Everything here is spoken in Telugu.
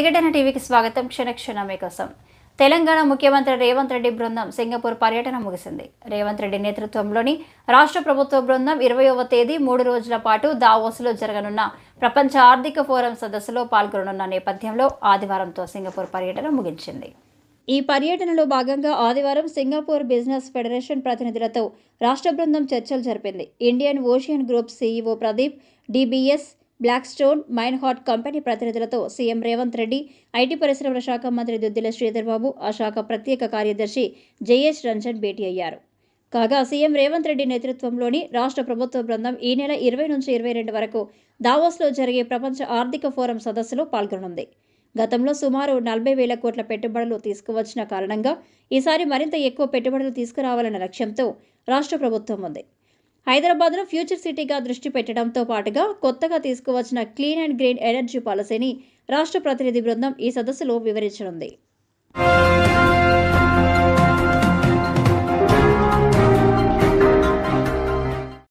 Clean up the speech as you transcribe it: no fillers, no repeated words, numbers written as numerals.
ప్రతిఘటన టీవీకి స్వాగతం. క్షణక్షణమే కోసం. తెలంగాణ ముఖ్యమంత్రి రేవంత్ రెడ్డి బృందం సింగపూర్ పర్యటన ముగిసింది. రేవంత్ రెడ్డి నేతృత్వంలోని రాష్ట్ర ప్రభుత్వ బృందం 20వ తేదీ 3 రోజుల పాటు దావోస్లో జరగనున్న ప్రపంచ ఆర్థిక ఫోరం సదస్సులో పాల్గొననున్న నేపథ్యంలో ఆదివారంతో సింగపూర్ పర్యటన ముగించింది. ఈ పర్యటనలో భాగంగా ఆదివారం సింగపూర్ బిజినెస్ ఫెడరేషన్ ప్రతినిధులతో రాష్ట్ర బృందం చర్చలు జరిపింది. Indian Ocean Group CEO Pradeep, DBS, Blackstone, Meinhardt కంపెనీ ప్రతినిధులతో సీఎం రేవంత్ రెడ్డి, ఐటీ పరిశ్రమల శాఖ మంత్రి దుద్దిల శ్రీధర్ బాబు, ఆ శాఖ ప్రత్యేక కార్యదర్శి జేఎస్ రంజన్ భేటీ అయ్యారు. కాగా సీఎం రేవంత్ రెడ్డి నేతృత్వంలోని రాష్ట్ర ప్రభుత్వ బృందం ఈ నెల 20 నుంచి 22 వరకు దావోస్లో జరిగే ప్రపంచ ఆర్థిక ఫోరం సదస్సులో పాల్గొనుంది. గతంలో సుమారు 40,000 కోట్ల పెట్టుబడులు తీసుకువచ్చిన కారణంగా ఈసారి మరింత ఎక్కువ పెట్టుబడులు తీసుకురావాలన్న లక్ష్యంతో రాష్ట్ర ప్రభుత్వం ఉంది. హైదరాబాద్ను ఫ్యూచర్ సిటీగా దృష్టి పెట్టడంతో పాటుగా కొత్తగా తీసుకువచ్చిన క్లీన్ అండ్ గ్రీన్ ఎనర్జీ పాలసీని రాష్ట్ర ప్రతినిధి బృందం ఈ సదస్సులో వివరించనుంది.